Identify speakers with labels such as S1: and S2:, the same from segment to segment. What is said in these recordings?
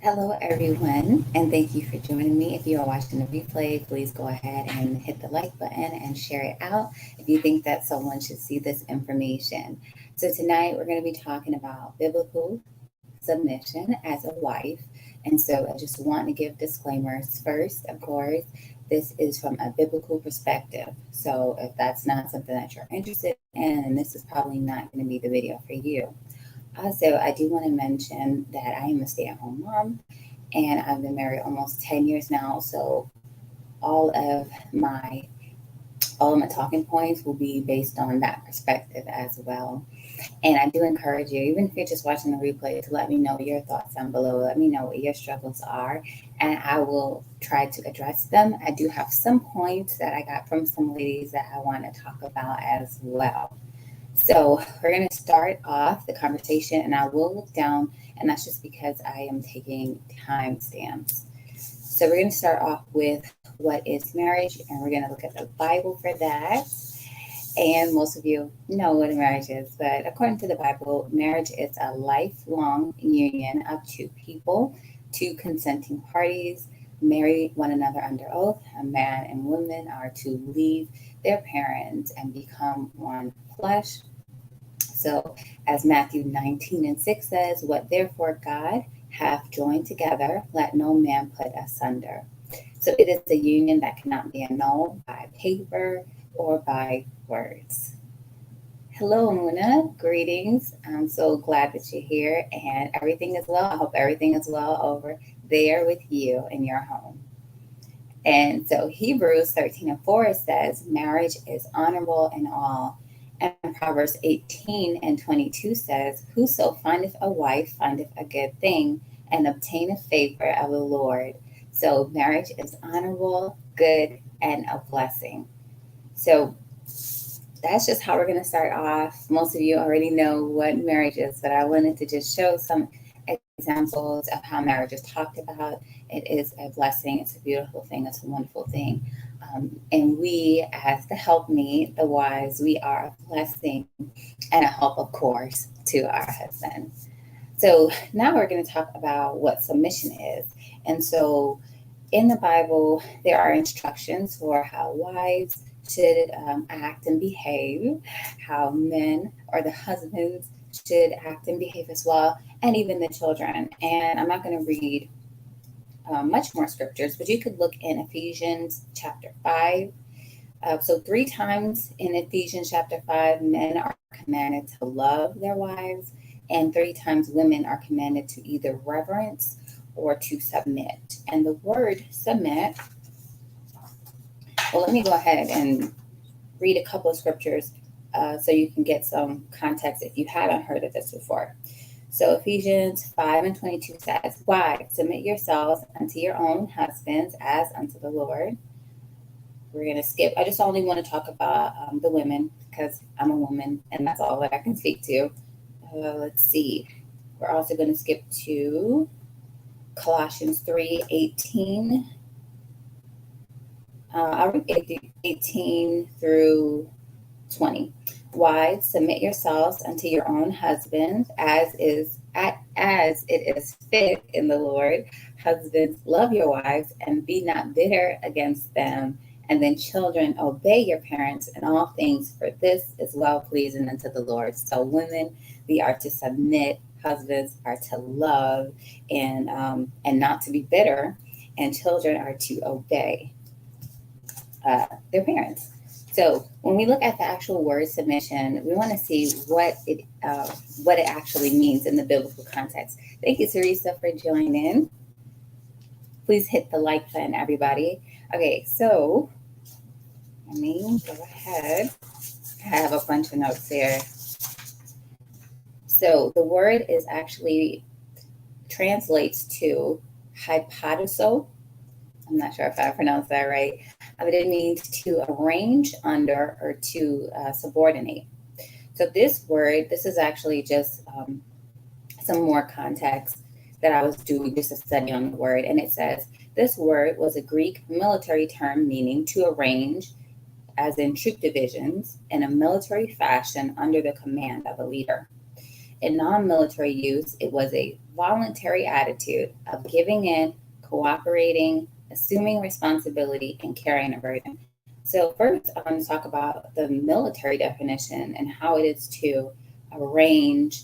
S1: Hello, everyone, and thank you for joining me. If you are watching the replay, please go ahead and hit the like button and share it out if you think that someone should see this information. So, tonight we're going to be talking about biblical submission as a wife. And so, I just want to give disclaimers first, of course. This is from a biblical perspective. So, if that's not something that you're interested in, then this is probably not going to be the video for you. Also, I do want to mention that I am a stay at home mom and I've been married almost 10 years now. So, all of my all of my talking points will be based on that perspective as well. And I do encourage you, even if you're just watching the replay, to let me know your thoughts down below. Let me know what your struggles are, and I will try to address them. I do have some points that I got from some ladies that I want to talk about as well. So we're going to start off the conversation, and I will look down, and that's just because I am taking timestamps. So we're going to start off with what is marriage, and we're going to look at the Bible for that. And most of you know what a marriage is, but according to the Bible, marriage is a lifelong union of two people, two consenting parties, marry one another under oath. A man and woman are to leave their parents and become one flesh. So, as Matthew 19:6 says, what therefore God hath joined together, let no man put asunder. So, it is a union that cannot be annulled by paper or by words. Hello, Muna. Greetings. I'm so glad that you're here and everything is well. I hope everything is well over there with you in your home. And so Hebrews 13:4 says, marriage is honorable in all. And Proverbs 18:22 says, whoso findeth a wife findeth a good thing and obtaineth favor of the Lord. So marriage is honorable, good, and a blessing. So that's just how we're going to start off. Most of you already know what marriage is, but I wanted to just show some examples of how marriage is talked about. It is a blessing. It's a beautiful thing. It's a wonderful thing. And we, as the helpmeet, the wives, we are a blessing and a help, of course, to our husband. So now we're going to talk about what submission is. And so in the Bible, there are instructions for how wives should act and behave, how men or the husbands should act and behave as well, and even the children. And I'm not going to read much more scriptures, but you could look in Ephesians chapter 5. So, three times in Ephesians chapter 5, men are commanded to love their wives, and three times women are commanded to either reverence or to submit. And the word submit, well, let me go ahead and read a couple of scriptures so you can get some context if you haven't heard of this before. So Ephesians 5:22 says, wives, submit yourselves unto your own husbands as unto the Lord. We're going to skip. I just only want to talk about the women because I'm a woman and that's all that I can speak to. Let's see. We're also going to skip to Colossians 3:18. I'll read 18 through 20. Wives, submit yourselves unto your own husbands as it is fit in the Lord. Husbands, love your wives and be not bitter against them. And then children, obey your parents in all things, for this is well pleasing unto the Lord. So women, we are to submit. Husbands are to love and not to be bitter. And children are to obey their parents. So when we look at the actual word submission, we want to see what it actually means in the biblical context. Thank you, Teresa, for joining in. Please hit the like button, everybody. Okay, so let me go ahead. I have a bunch of notes here. So the word is actually translates to hypotasso. I'm not sure if I pronounced that right, but it means to arrange under or to subordinate. So this is actually just some more context that I was doing just a study on the word. And it says, this word was a Greek military term meaning to arrange, as in troop divisions, in a military fashion under the command of a leader. In non-military use, it was a voluntary attitude of giving in, cooperating, assuming responsibility, and carrying a burden. So first, I want to talk about the military definition and how it is to arrange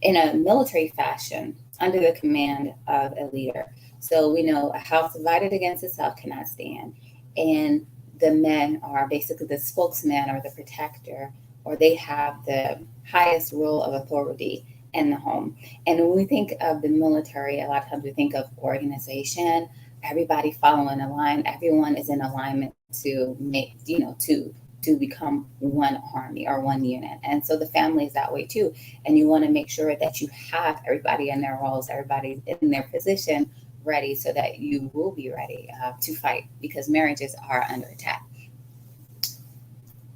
S1: in a military fashion under the command of a leader. So we know a house divided against itself cannot stand. And the men are basically the spokesman or the protector, or they have the highest role of authority in the home. And when we think of the military, a lot of times we think of organization, everybody following a line, everyone is in alignment to make, to become one army or one unit. And so the family is that way too. And you want to make sure that you have everybody in their roles, everybody in their position ready so that you will be ready to fight, because marriages are under attack.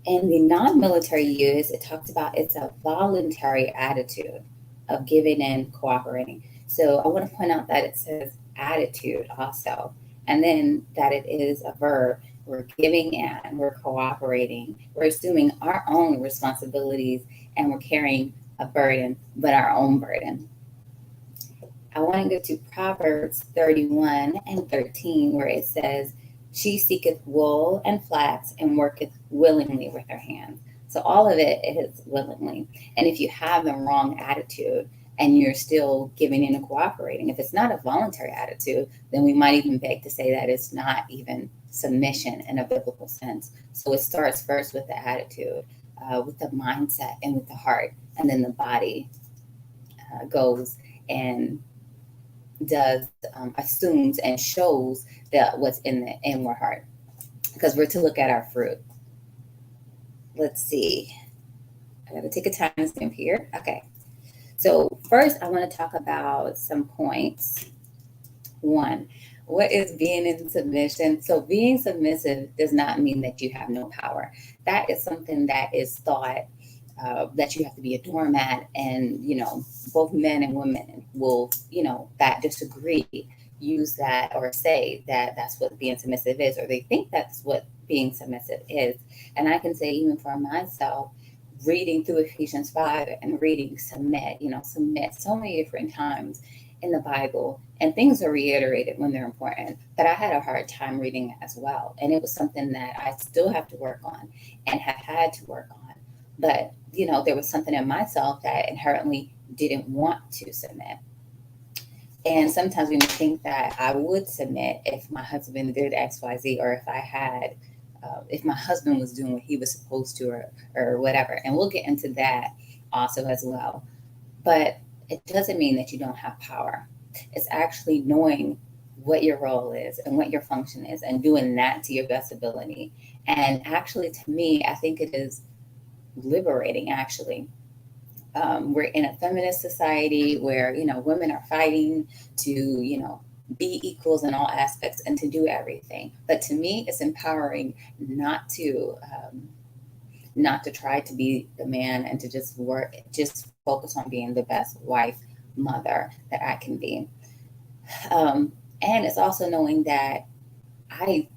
S1: In the non-military use, it talks about it's a voluntary attitude of giving and cooperating. So I want to point out that it says attitude also, and then that it is a verb. We're giving in, we're cooperating, we're assuming our own responsibilities, and we're carrying a burden, but our own burden. I want to go to Proverbs 31:13, where it says, she seeketh wool and flax and worketh willingly with her hands. So all of it is willingly. And if you have the wrong attitude and you're still giving in and cooperating, if it's not a voluntary attitude, then we might even beg to say that it's not even submission in a biblical sense. So it starts first with the attitude, with the mindset and with the heart, and then the body goes and does assumes and shows that what's in the inward heart, because we're to look at our fruit. Let's see. I got to take a time stamp here. Okay. So first, I want to talk about some points. One, what is being in submission? So being submissive does not mean that you have no power. That is something that is thought that you have to be a doormat, and both men and women will that disagree use that or say that that's what being submissive is, or they think that's what being submissive is. And I can say, even for myself, reading through Ephesians 5 and reading submit so many different times in the Bible, and things are reiterated when they're important, but I had a hard time reading it as well, and it was something that I still have to work on and have had to work on. But, there was something in myself that inherently didn't want to submit. And sometimes we may think that I would submit if my husband did X, Y, Z, or if my husband was doing what he was supposed to, or whatever. And we'll get into that also as well. But it doesn't mean that you don't have power. It's actually knowing what your role is and what your function is, and doing that to your best ability. And actually, to me, I think it is liberating, actually. We're in a feminist society where women are fighting to be equals in all aspects and to do everything. But to me, it's empowering not to try to be the man, and to just focus on being the best wife, mother that I can be. And it's also knowing that I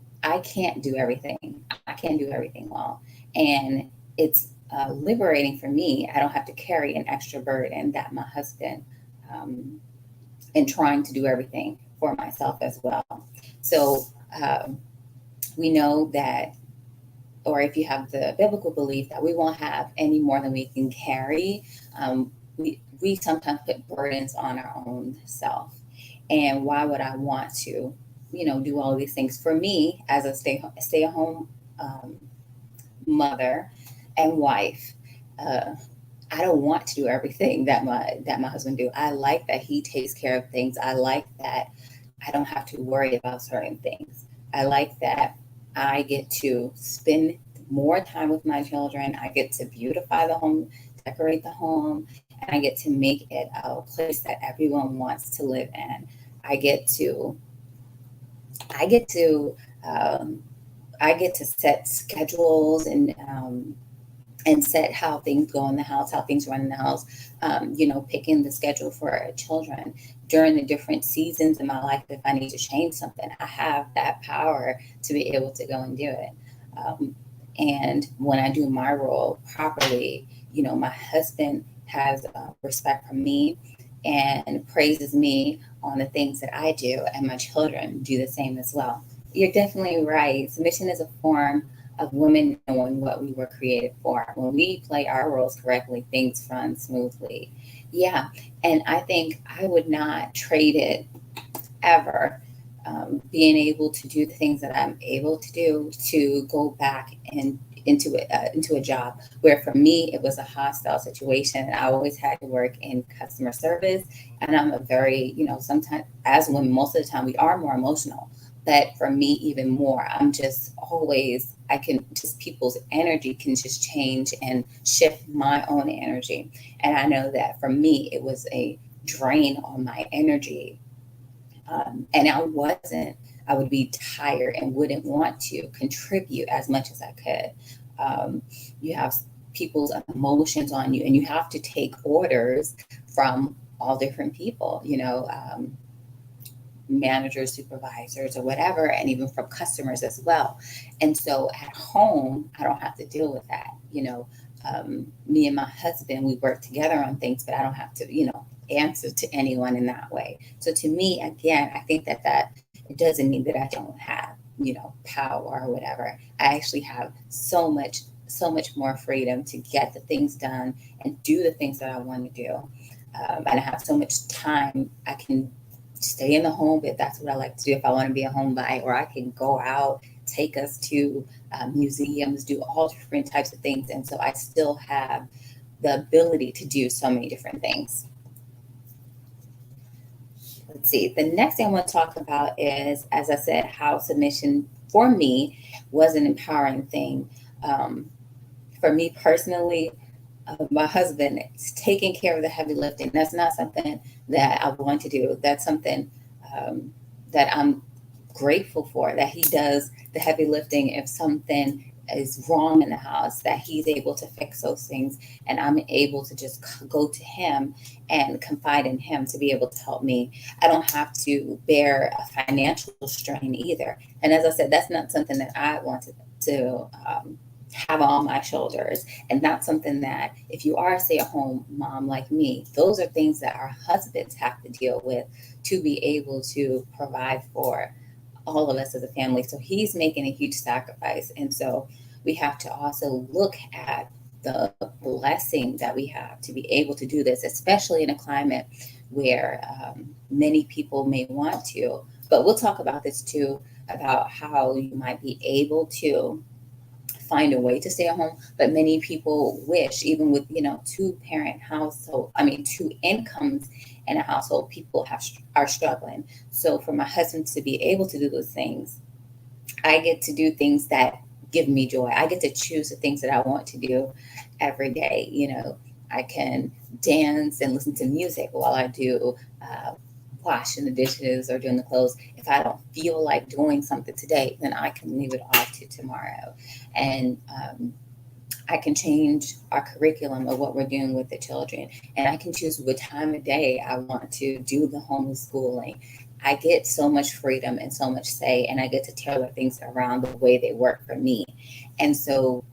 S1: can't do everything. I can't do everything well, and it's liberating for me. I don't have to carry an extra burden that my husband, in trying to do everything for myself as well. So we know that, or if you have the biblical belief that we won't have any more than we can carry, we sometimes put burdens on our own self. And why would I want to, do all these things? For me, as a stay-at-home mother and wife, I don't want to do everything that my husband do. I like that he takes care of things. I like that I don't have to worry about certain things. I like that I get to spend more time with my children. I get to beautify the home, decorate the home, and I get to make it a place that everyone wants to live in. I get to set schedules and set how things go in the house, how things run in the house, picking the schedule for our children during the different seasons in my life. If I need to change something, I have that power to be able to go and do it. And when I do my role properly, my husband has respect for me and praises me on the things that I do, and my children do the same as well. You're definitely right. Submission is a form of women knowing what we were created for. When we play our roles correctly, things run smoothly. Yeah, and I think I would not trade it ever. Being able to do the things that I'm able to do to go back and into a job where for me it was a hostile situation. I always had to work in customer service, and I'm a very, sometimes as women, most of the time we are more emotional. But for me, even more, I'm just always, I can just, people's energy can just change and shift my own energy. And I know that for me, it was a drain on my energy. And I would be tired and wouldn't want to contribute as much as I could. You have people's emotions on you, and you have to take orders from all different people, managers, supervisors, or whatever, and even from customers as well. And so at home, I don't have to deal with that. Me and my husband, we work together on things, but I don't have to, answer to anyone in that way. So to me, again, I think that it doesn't mean that I don't have, power or whatever. I actually have so much more freedom to get the things done and do the things that I want to do. And I have so much time. I can stay in the home if that's what I like to do, if I want to be a homebody, or I can go out, take us to museums, do all different types of things. And so I still have the ability to do so many different things. Let's see. The next thing I want to talk about is, as I said, how submission for me was an empowering thing. For me personally, my husband is taking care of the heavy lifting. That's not something that I want to do. That's something that I'm grateful for, that he does the heavy lifting. If something is wrong in the house, that he's able to fix those things, and I'm able to just go to him and confide in him to be able to help me. I don't have to bear a financial strain either. And as I said, that's not something that I wanted to have on my shoulders. And that's something that, if you are a stay-at-home mom like me, those are things that our husbands have to deal with to be able to provide for all of us as a family. So he's making a huge sacrifice. And so we have to also look at the blessing that we have to be able to do this, especially in a climate where many people may want to. But we'll talk about this too, about how you might be able to find a way to stay at home. But many people wish, even with, two-parent household, two incomes in a household, people are struggling. So for my husband to be able to do those things, I get to do things that give me joy. I get to choose the things that I want to do every day. I can dance and listen to music while I do washing the dishes or doing the clothes. If I don't feel like doing something today, then I can leave it off to tomorrow. And I can change our curriculum of what we're doing with the children. And I can choose what time of day I want to do the homeschooling. I get so much freedom and so much say, and I get to tailor things around the way they work for me. And so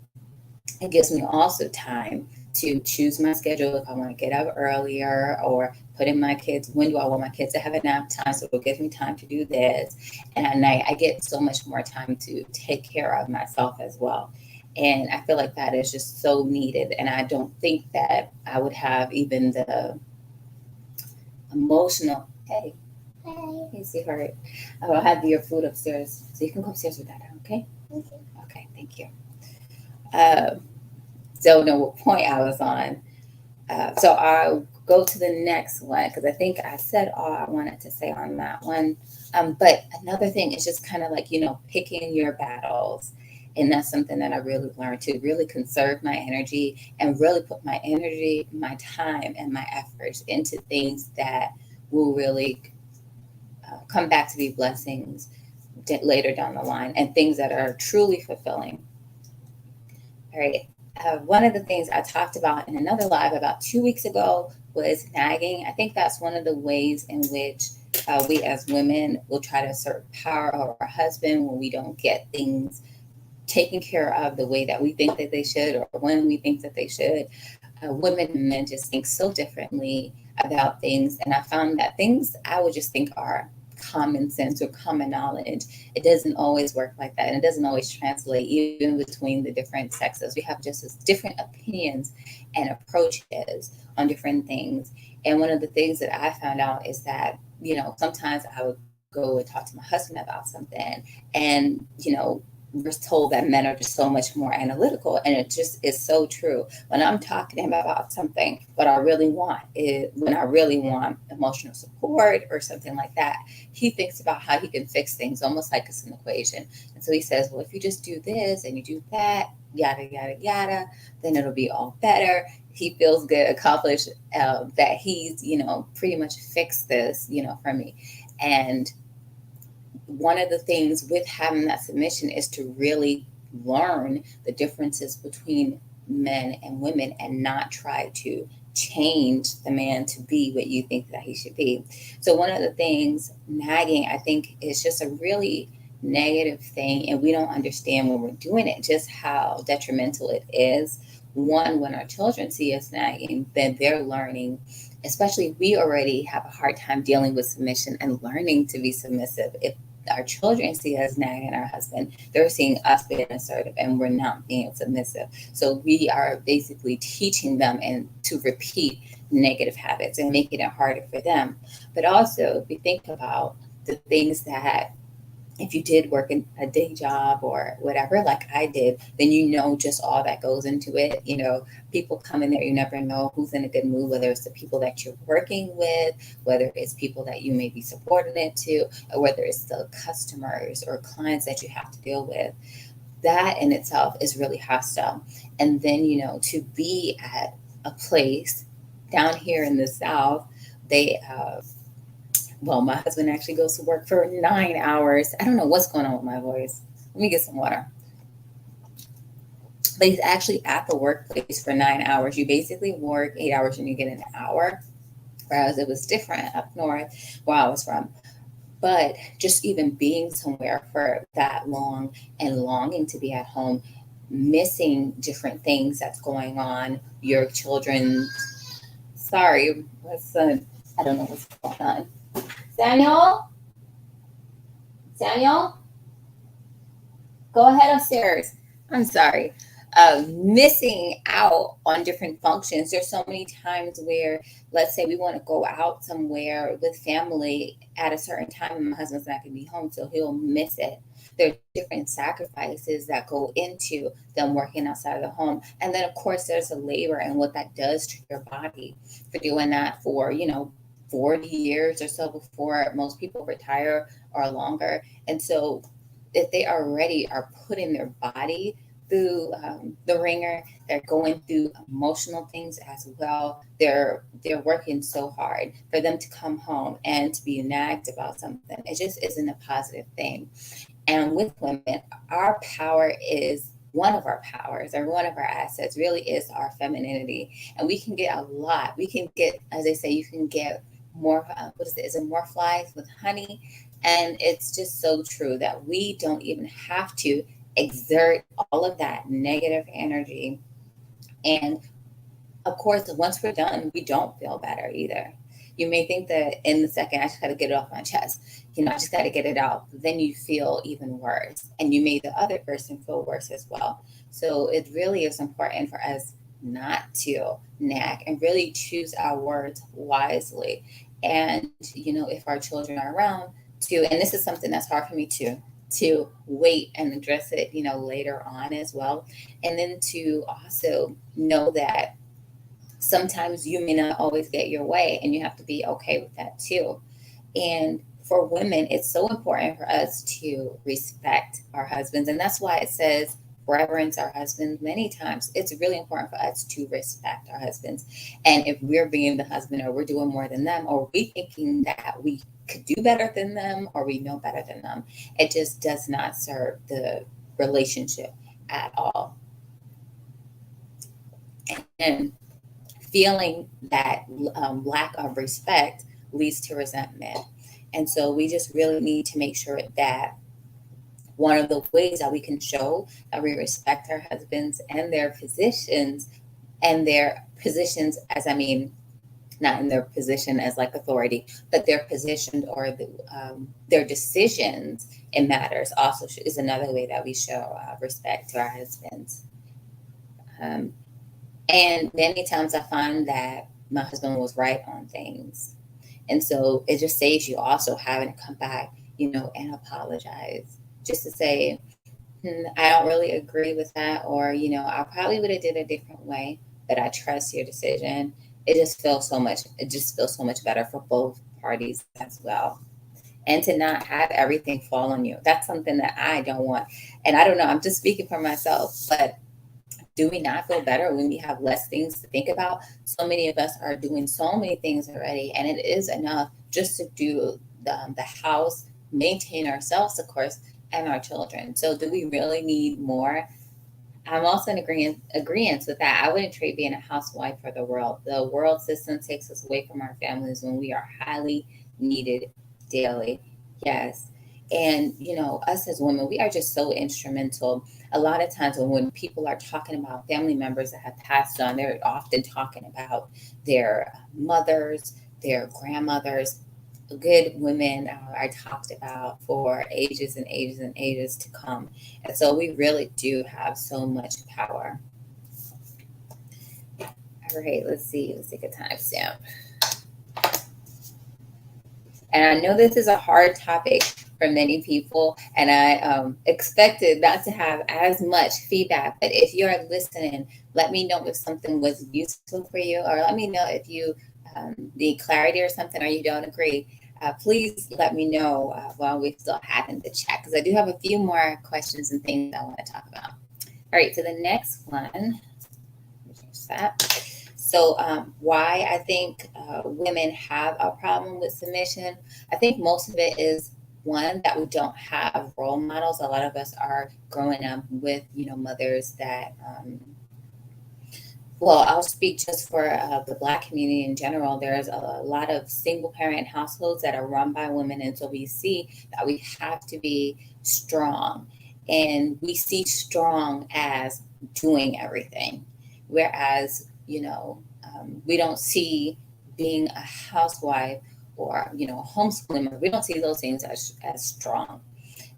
S1: it gives me also time to choose my schedule, if I want to get up earlier, or put in my kids, when do I want my kids to have a nap time? So it gives me time to do this. And at night, I get so much more time to take care of myself as well. And I feel like that is just so needed. And I don't think that I would have even the emotional, hey, sweetheart, I'll have your food upstairs. So you can go upstairs with that, okay? Okay, thank you. Don't know what point I was on. So I'll go to the next one, because I think I said all I wanted to say on that one. But another thing is just kind of like, picking your battles. And that's something that I really learned, to really conserve my energy and really put my energy, my time, and my efforts into things that will really come back to be blessings later down the line, and things that are truly fulfilling. All right. One of the things I talked about in another live about 2 weeks ago was nagging. I think that's one of the ways in which we as women will try to assert power over our husband when we don't get things taken care of the way that we think that they should, or when we think that they should. women and men just think so differently about things. And I found that things I would just think are common sense or common knowledge, it doesn't always work like that. And it doesn't always translate even between the different sexes. We have just as different opinions and approaches on different things. And one of the things that I found out is that, sometimes I would go and talk to my husband about something, and, we're told that men are just so much more analytical, and it just is so true. When I'm talking to him about something, what I really want is, when I really want emotional support or something like that, he thinks about how he can fix things, almost like it's an equation. And so he says, well, if you just do this and you do that, yada yada yada, then it'll be all better. He feels good, accomplished, that he's, pretty much fixed this, for me. And one of the things with having that submission is to really learn the differences between men and women, and not try to change the man to be what you think that he should be. So one of the things, nagging, I think, is just a really negative thing, and we don't understand when we're doing it just how detrimental it is. One, when our children see us nagging, then they're learning, especially we already have a hard time dealing with submission and learning to be submissive. If our children see us nagging our husband, they're seeing us being assertive and we're not being submissive. So we are basically teaching them and to repeat negative habits and making it harder for them. But also, if you think about the things that, if you did work in a day job or whatever, like I did, then just all that goes into it. People come in there, you never know who's in a good mood, whether it's the people that you're working with, whether it's people that you may be subordinate to, or whether it's the customers or clients that you have to deal with. That in itself is really hostile. And then, to be at a place down here in the South, they, well, my husband actually goes to work for 9 hours. I don't know what's going on with my voice. Let me get some water. But he's actually at the workplace for 9 hours. You basically work 8 hours and you get an hour, whereas it was different up north where I was from. But just even being somewhere for that long and longing to be at home, missing different things that's going on, your children, sorry, my son, I don't know what's going on. Samuel, go ahead upstairs. I'm sorry. Missing out on different functions. There's so many times where, let's say we want to go out somewhere with family at a certain time, and my husband's not going to be home, so he'll miss it. There are different sacrifices that go into them working outside of the home. And then, of course, there's the labor and what that does to your body for doing that for, 40 years or so before most people retire or longer. And so if they already are putting their body through the ringer, they're going through emotional things as well. They're working so hard for them to come home and to be nagged about something. It just isn't a positive thing. And with women, our power is one of our powers, or one of our assets really is our femininity. And we can get a lot. We can get, as they say, you can get more, what is it? Is it more flies with honey? And it's just so true that we don't even have to exert all of that negative energy. And of course, once we're done, we don't feel better either. You may think that in the second, I just got to get it off my chest. I just got to get it out. Then you feel even worse. And you made the other person feel worse as well. So it really is important for us not to nag and really choose our words wisely. And, if our children are around too, and this is something that's hard for me to wait and address it, later on as well. And then to also know that sometimes you may not always get your way, and you have to be okay with that too. And for women, it's so important for us to respect our husbands. And that's why it says reverence our husbands many times. It's really important for us to respect our husbands. And if we're being the husband, or we're doing more than them, or we thinking that we could do better than them, or we know better than them, it just does not serve the relationship at all. And feeling that lack of respect leads to resentment. And so we just really need to make sure that one of the ways that we can show that we respect our husbands and their positions and their positions as, I mean, not in their position as like authority, but their position or their decisions in matters also is another way that we show respect to our husbands. Um, and many times I find that my husband was right on things. And so it just saves you also having to come back, and apologize. Just to say, I don't really agree with that, or, I probably would have did a different way, but I trust your decision. It just feels so much better for both parties as well. And to not have everything fall on you. That's something that I don't want. And I don't know, I'm just speaking for myself, but do we not feel better when we have less things to think about? So many of us are doing so many things already, and it is enough just to do the house, maintain ourselves, of course, and our children. So, do we really need more? I'm also in agreement with that. I wouldn't trade being a housewife for the world. The world system takes us away from our families when we are highly needed daily. Yes. And, us as women, we are just so instrumental. A lot of times when people are talking about family members that have passed on, they're often talking about their mothers, their grandmothers, good women are talked about for ages and ages and ages to come. And so we really do have so much power. All right, let's see. Let's take a timestamp. And I know this is a hard topic for many people, and I expected not to have as much feedback. But if you're listening, let me know if something was useful for you, or let me know if you need clarity or something, or you don't agree. Please let me know while we're still having the chat, because I do have a few more questions and things I want to talk about. All right, so the next one, change that. So, why I think women have a problem with submission, I think most of it is one, that we don't have role models. A lot of us are growing up with, mothers that, well, I'll speak just for the Black community in general. There's a lot of single parent households that are run by women. And so we see that we have to be strong. And we see strong as doing everything. Whereas, we don't see being a housewife or, a homeschooling mother, we don't see those things as strong.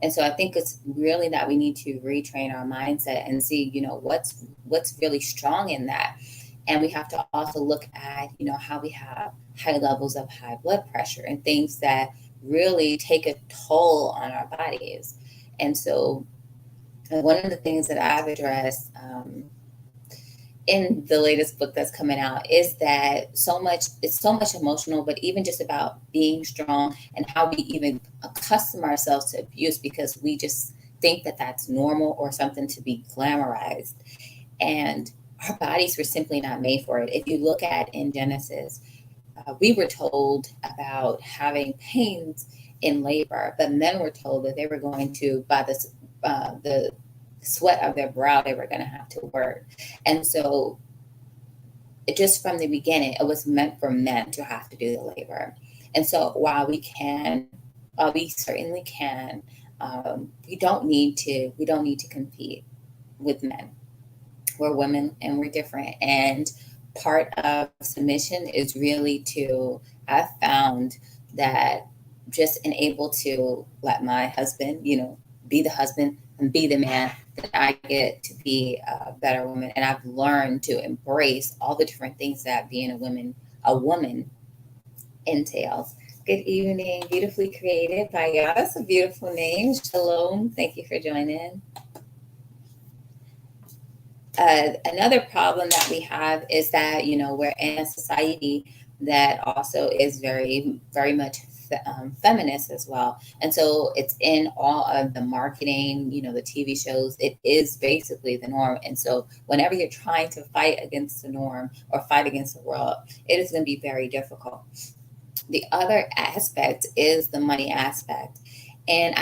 S1: And so I think it's really that we need to retrain our mindset and see, what's really strong in that. And we have to also look at, how we have high levels of high blood pressure and things that really take a toll on our bodies. And so one of the things that I've addressed in the latest book that's coming out is that it's so much emotional, but even just about being strong and how we even accustom ourselves to abuse because we just think that that's normal or something to be glamorized. And our bodies were simply not made for it. If you look at in Genesis, we were told about having pains in labor, but men were told that they were going to, by the sweat of their brow, they were going to have to work. And so just from the beginning, it was meant for men to have to do the labor. And so while we certainly can, we don't need to compete with men. We're women and we're different. And part of submission is really I've found that just enable to let my husband, be the husband and be the man, that I get to be a better woman. And I've learned to embrace all the different things that being a woman entails. Good evening, beautifully created by y'all. That's a beautiful name. Shalom. Thank you for joining. Another problem that we have is that, we're in a society that also is very, very much feminist as well. And so it's in all of the marketing, the TV shows, it is basically the norm. And so whenever you're trying to fight against the norm or fight against the world, it is going to be very difficult. The other aspect is the money aspect. And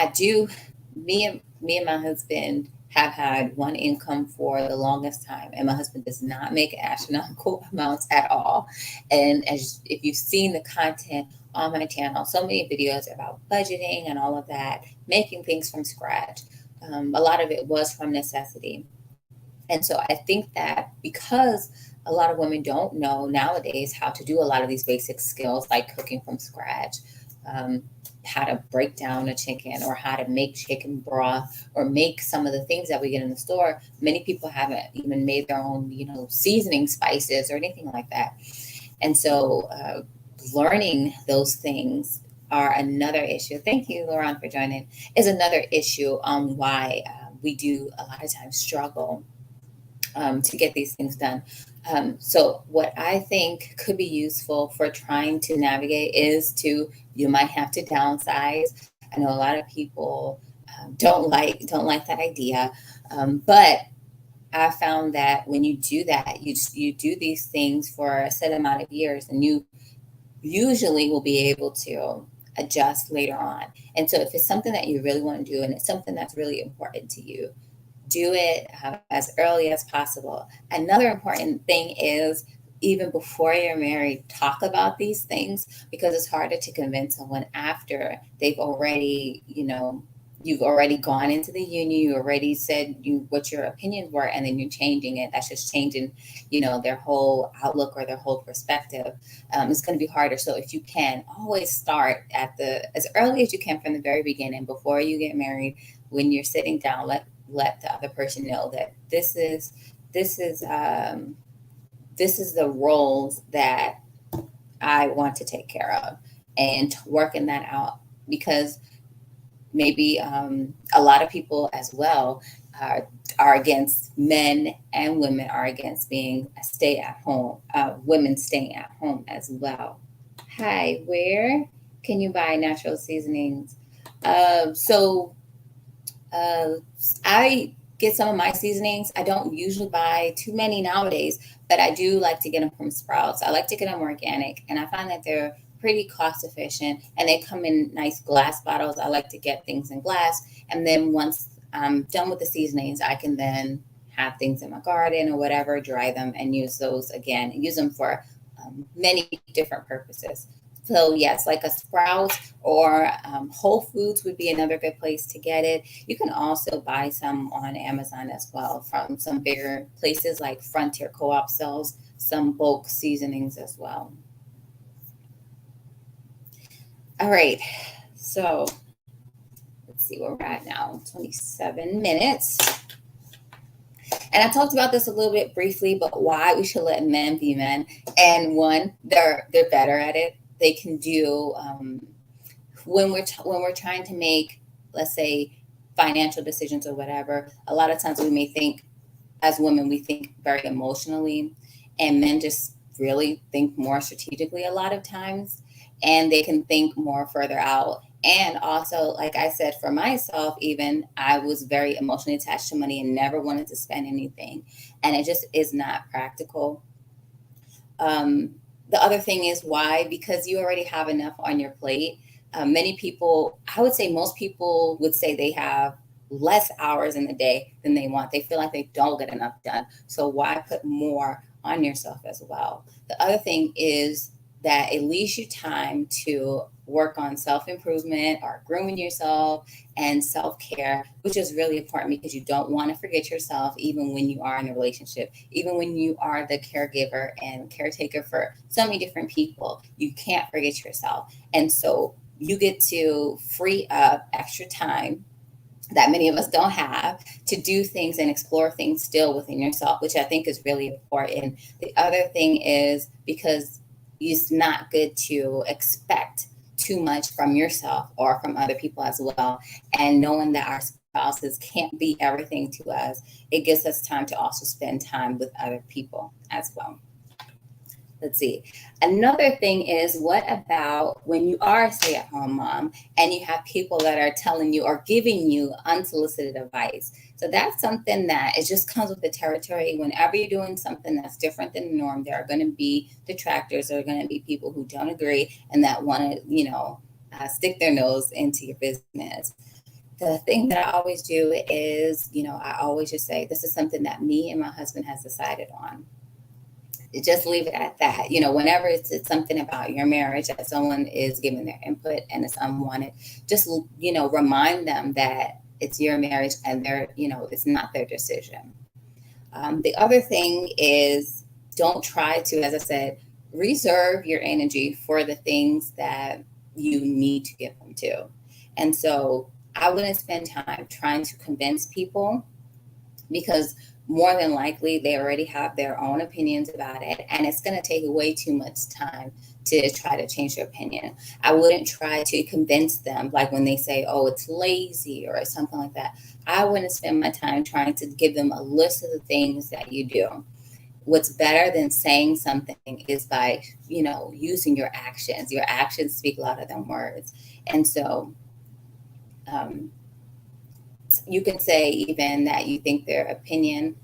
S1: me and my husband have had one income for the longest time, and my husband does not make astronomical amounts at all. And if you've seen the content on my channel, so many videos about budgeting and all of that, making things from scratch. A lot of it was from necessity. And so I think that because a lot of women don't know nowadays how to do a lot of these basic skills like cooking from scratch, um, how to break down a chicken or how to make chicken broth or make some of the things that we get in the store. Many people haven't even made their own, seasoning spices or anything like that. And so learning those things are another issue. Thank you, Lauren, for joining. Is another issue on why we do a lot of times struggle to get these things done. So what I think could be useful for trying to navigate is you might have to downsize. I know a lot of people don't like that idea, but I found that when you do that, you do these things for a set amount of years, and you usually will be able to adjust later on. And so if it's something that you really want to do and it's something that's really important to you, do it as early as possible. Another important thing is, even before you're married, talk about these things, because it's harder to convince someone after they've already, you've already gone into the union, you already said what your opinions were, and then you're changing it. That's just changing, their whole outlook or their whole perspective. It's going to be harder. So if you can, always start as early as you can from the very beginning, before you get married. When you're sitting down, let the other person know that this is the roles that I want to take care of, and working that out, because maybe a lot of people as well are against, men and women are against being a stay at home, women staying at home as well. Hi, where can you buy natural seasonings? So I get some of my seasonings. I don't usually buy too many nowadays, but I do like to get them from Sprouts. I like to get them organic, and I find that they're pretty cost efficient, and they come in nice glass bottles. I like to get things in glass, and then once I'm done with the seasonings, I can then have things in my garden or whatever, dry them and use those again, and use them for many different purposes. So yes, like a Sprouts or Whole Foods would be another good place to get it. You can also buy some on Amazon as well, from some bigger places like Frontier Co-op sells some bulk seasonings as well. All right, so let's see where we're at now, 27 minutes. And I talked about this a little bit briefly, but why we should let men be men. And one, they're better at it. They can do when we're trying to make, let's say, financial decisions or whatever. A lot of times we may think, as women, we think very emotionally, and men just really think more strategically a lot of times, and they can think more further out. And also, like I said, for myself, even I was very emotionally attached to money and never wanted to spend anything, and it just is not practical. The other thing is why, because you already have enough on your plate. Many people, I would say most people would say they have less hours in the day than they want. They feel like they don't get enough done. So why put more on yourself as well? The other thing is that it leaves you time to work on self-improvement or grooming yourself and self-care, which is really important, because you don't want to forget yourself, even when you are in a relationship, even when you are the caregiver and caretaker for so many different people. You can't forget yourself. And so you get to free up extra time that many of us don't have to do things and explore things still within yourself, which I think is really important. The other thing is, because it's not good to expect too much from yourself or from other people as well. And knowing that our spouses can't be everything to us, it gives us time to also spend time with other people as well. Let's see. Another thing is, what about when you are a stay-at-home mom and you have people that are telling you or giving you unsolicited advice? So that's something that it just comes with the territory. Whenever you're doing something that's different than the norm, there are going to be detractors. There are going to be people who don't agree and that want to, stick their nose into your business. The thing that I always do is, I always just say, this is something that me and my husband has decided on. Just leave it at that. Whenever it's something about your marriage that someone is giving their input and it's unwanted, just, remind them that it's your marriage and it's not their decision. The other thing is don't try to, as I said, reserve your energy for the things that you need to give them to. And so I wouldn't spend time trying to convince people, because more than likely they already have their own opinions about it, and it's going to take way too much time to try to change their opinion. I wouldn't try to convince them, like when they say, oh, it's lazy or something like that. I wouldn't spend my time trying to give them a list of the things that you do. What's better than saying something is by, using your actions. Your actions speak louder than words. And so um, you can say even that you think their opinion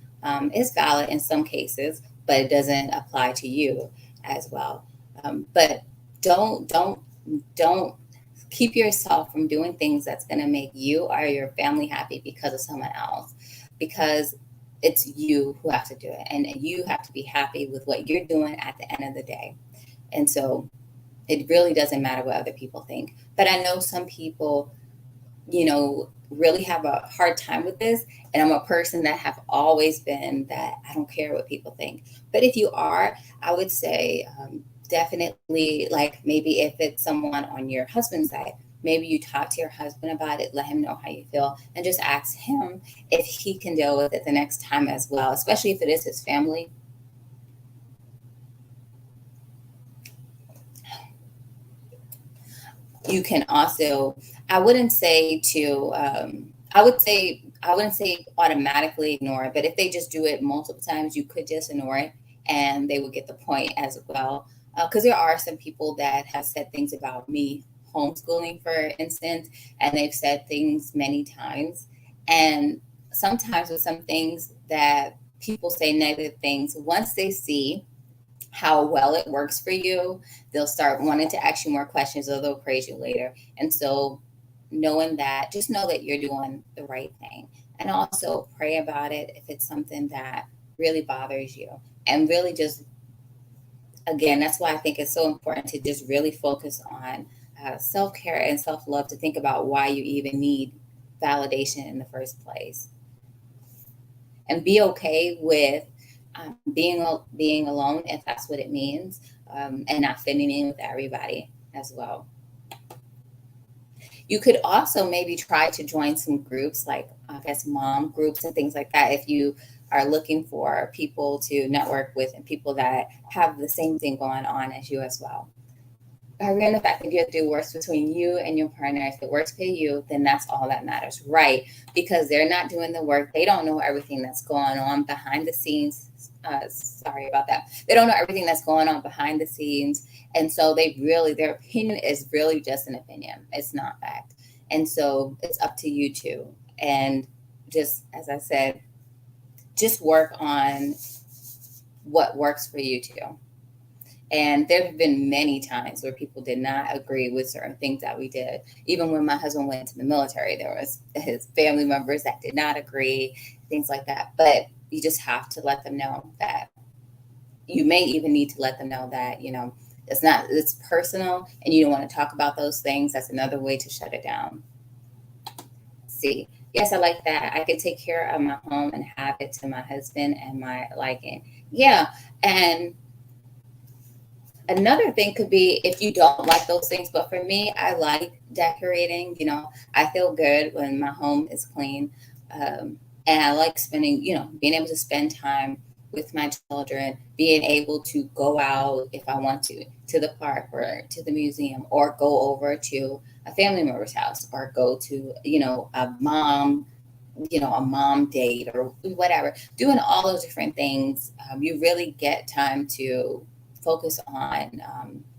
S1: is valid in some cases, but it doesn't apply to you as well. But don't keep yourself from doing things that's going to make you or your family happy because of someone else, because it's you who have to do it, and you have to be happy with what you're doing at the end of the day. And so it really doesn't matter what other people think. But I know some people, really have a hard time with this. And I'm a person that have always been that I don't care what people think. But if you are, I would say definitely, like maybe if it's someone on your husband's side, maybe you talk to your husband about it, let him know how you feel, and just ask him if he can deal with it the next time as well, especially if it is his family. You can also, I wouldn't say to, I wouldn't say automatically ignore it, but if they just do it multiple times, you could just ignore it and they would get the point as well. Because there are some people that have said things about me homeschooling, for instance, and they've said things many times. And sometimes with some things that people say negative things, once they see how well it works for you, they'll start wanting to ask you more questions, or they'll praise you later. And so, knowing that, just know that you're doing the right thing. And also pray about it if it's something that really bothers you. And really just, again, that's why I think it's so important to just really focus on self care and self love, to think about why you even need validation in the first place. And be okay with being alone if that's what it means, and not fitting in with everybody as well. You could also maybe try to join some groups, like I guess mom groups and things like that, if you are looking for people to network with and people that have the same thing going on as you as well. Again, the fact that you have to do works between you and your partner. If it works for you, then that's all that matters, right? Because they're not doing the work. They don't know everything that's going on behind the scenes. Sorry about that. They don't know everything that's going on behind the scenes. And so their opinion is really just an opinion. It's not fact. And so it's up to you too. And just, as I said, just work on what works for you too. And there have been many times where people did not agree with certain things that we did. Even when my husband went to the military, there was his family members that did not agree, things like that. But you just have to let them know that, you may even need to let them know that, it's personal and you don't want to talk about those things. That's another way to shut it down. See, yes, I like that. I could take care of my home and have it to my husband and my liking. Yeah. And another thing could be if you don't like those things, but for me, I like decorating. I feel good when my home is clean. And I like spending, being able to spend time with my children, being able to go out if I want to the park or to the museum, or go over to a family member's house, or go to, a mom date or whatever. Doing all those different things, you really get time to focus on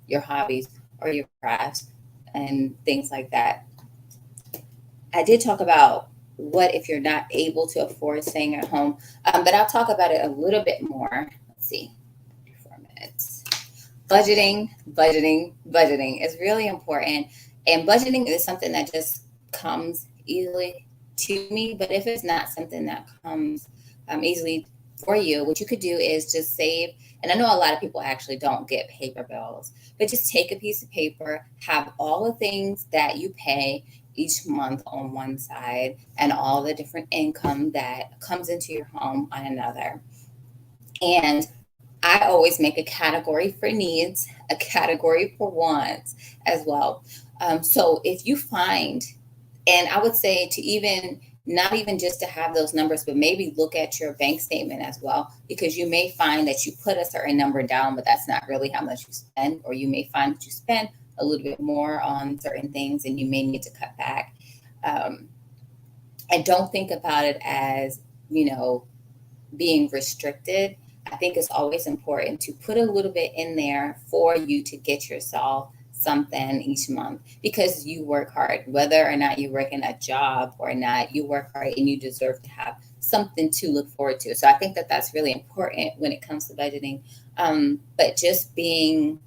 S1: your hobbies or your crafts and things like that. I did talk about what if you're not able to afford staying at home, but I'll talk about it a little bit more. Let's see, 4 minutes. Budgeting is really important. And budgeting is something that just comes easily to me. But if it's not something that comes easily for you, what you could do is just save. And I know a lot of people actually don't get paper bills, but just take a piece of paper, have all the things that you pay each month on one side, and all the different income that comes into your home on another. And I always make a category for needs, a category for wants as well. So if you find, and I would say to even not even just to have those numbers, but maybe look at your bank statement as well, because you may find that you put a certain number down, but that's not really how much you spend, or you may find that you spend a little bit more on certain things and you may need to cut back. Um, and don't think about it as, you know, being restricted. I think it's always important to put a little bit in there for you to get yourself something each month, because you work hard, whether or not you work in a job or not, you work hard and you deserve to have something to look forward to. So I think that that's really important when it comes to budgeting. But just being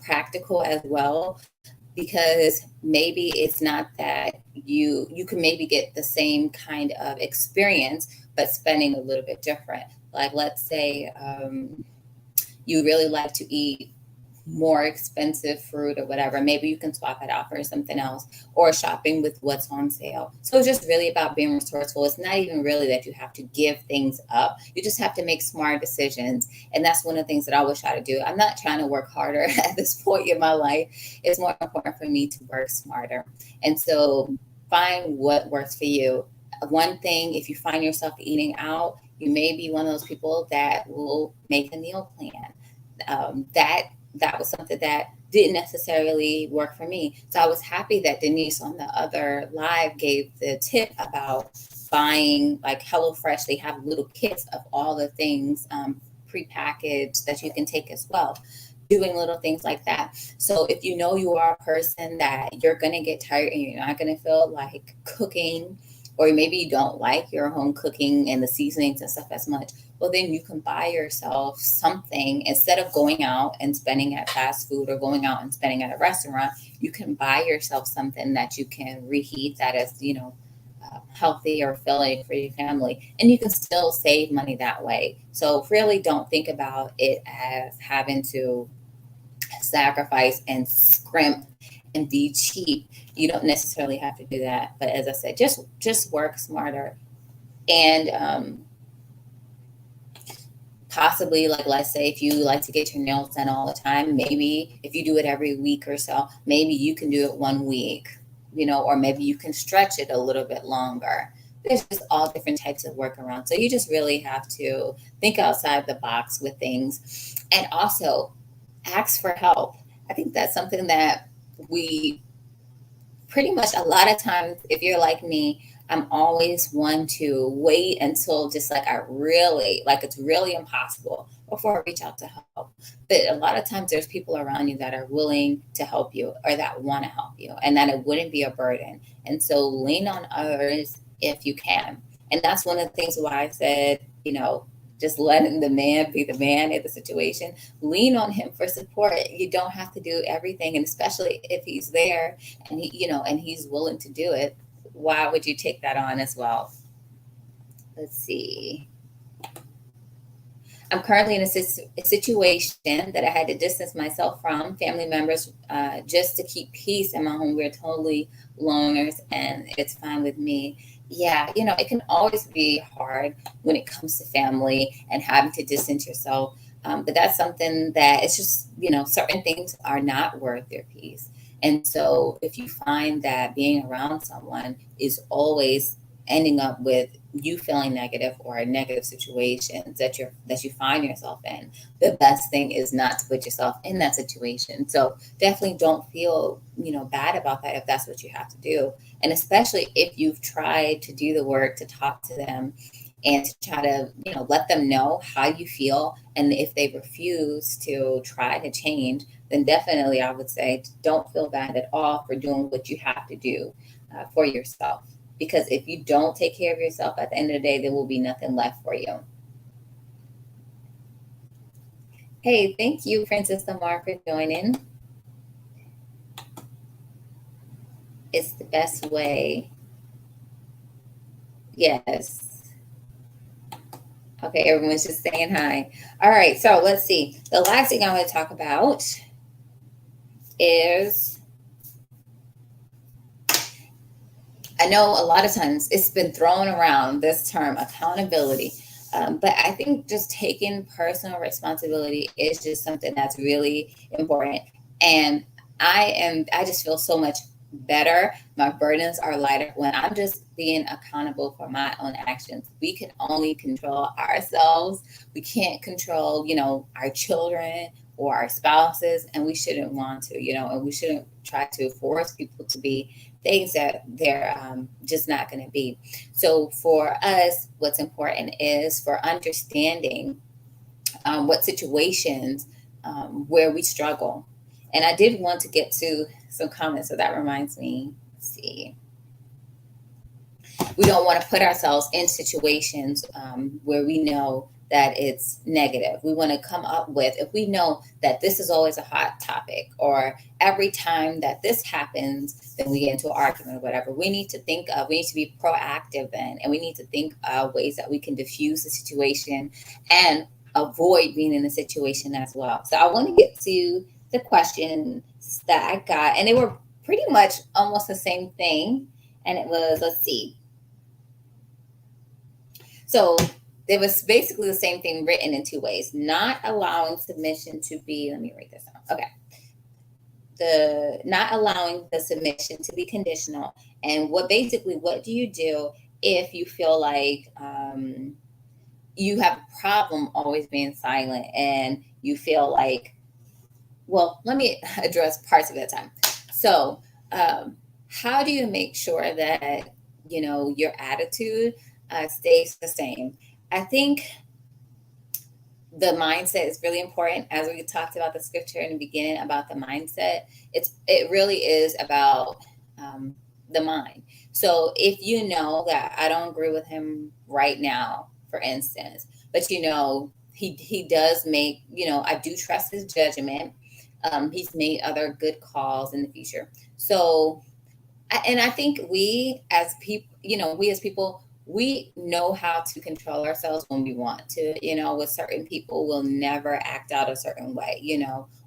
S1: practical as well, because maybe it's not that you can maybe get the same kind of experience but spending a little bit different. Like, let's say you really like to eat more expensive fruit or whatever, maybe you can swap it out for something else, or shopping with what's on sale. So it's just really about being resourceful. It's not even really that you have to give things up. You just have to make smart decisions. And that's one of the things that I always try to do. I'm not trying to work harder at this point in my life. It's more important for me to work smarter. And so find what works for you. One thing, if you find yourself eating out, you may be one of those people that will make a meal plan. That was something that didn't necessarily work for me. So I was happy that Denise on the other live gave the tip about buying, like HelloFresh. They have little kits of all the things prepackaged that you can take as well. Doing little things like that. So if you know you are a person that you're going to get tired and you're not going to feel like cooking, or maybe you don't like your home cooking and the seasonings and stuff as much, well, then you can buy yourself something. Instead of going out and spending at fast food or going out and spending at a restaurant, you can buy yourself something that you can reheat that is, you know, healthy or filling for your family. And you can still save money that way. So really don't think about it as having to sacrifice and scrimp and be cheap. You don't necessarily have to do that. But as I said, just work smarter. And possibly, like, let's say if you like to get your nails done all the time, maybe if you do it every week or so, maybe you can do it 1 week, you know, or maybe you can stretch it a little bit longer. There's just all different types of workarounds. So you just really have to think outside the box with things, and also ask for help. I think that's something that we pretty much, a lot of times, if you're like me, I'm always one to wait until just like I really, like it's really impossible before I reach out to help. But a lot of times there's people around you that are willing to help you or that want to help you, and that it wouldn't be a burden. And so lean on others if you can. And that's one of the things why I said, you know, just letting the man be the man in the situation. Lean on him for support. You don't have to do everything. And especially if he's there and he, you know, and he's willing to do it, why would you take that on as well? Let's see. I'm currently in a situation that I had to distance myself from family members just to keep peace in my home. We're totally loners, and it's fine with me. Yeah, you know, it can always be hard when it comes to family and having to distance yourself. But that's something that it's just, you know, certain things are not worth your peace. And so if you find that being around someone is always ending up with you feeling negative or negative situations that you find yourself in, the best thing is not to put yourself in that situation. So definitely don't feel, you know, bad about that if that's what you have to do. And especially if you've tried to do the work to talk to them and to try to, you know, let them know how you feel. And if they refuse to try to change, then definitely I would say don't feel bad at all for doing what you have to do for yourself. Because if you don't take care of yourself at the end of the day, there will be nothing left for you. Hey, thank you, Francis Lamar, for joining. It's the best way. Yes. Okay, everyone's just saying hi. All right, so let's see. The last thing I want to talk about is, I know a lot of times it's been thrown around, this term accountability. But I think just taking personal responsibility is just something that's really important. And I just feel so much better. My burdens are lighter when I'm just being accountable for my own actions. We can only control ourselves. We can't control, our children or our spouses, and we shouldn't want to, and we shouldn't try to force people to be things that they're just not going to be. So for us, what's important is for understanding what situations where we struggle. And I did want to get to some comments, so that reminds me. Let's see. We don't want to put ourselves in situations where we know that it's negative. We want to come up with, if we know that this is always a hot topic, or every time that this happens, then we get into an argument or whatever, we need to be proactive then, and we need to think of ways that we can diffuse the situation and avoid being in a situation as well. So I want to get to the questions that I got, and they were pretty much almost the same thing. And it was, let's see. So it was basically the same thing written in two ways. Not allowing submission to be, let me write this down. Okay. Not allowing the submission to be conditional. And what do you do if you feel like you have a problem always being silent, and you feel like, well, let me address parts of it at a time. So how do you make sure that, your attitude stays the same? I think the mindset is really important. As we talked about the scripture in the beginning about the mindset, it really is about the mind. So if you know that I don't agree with him right now, for instance, but he does make, I do trust his judgment. He's made other good calls in the future. So, and I think we as people, we know how to control ourselves when we want to. With certain people, we'll never act out a certain way,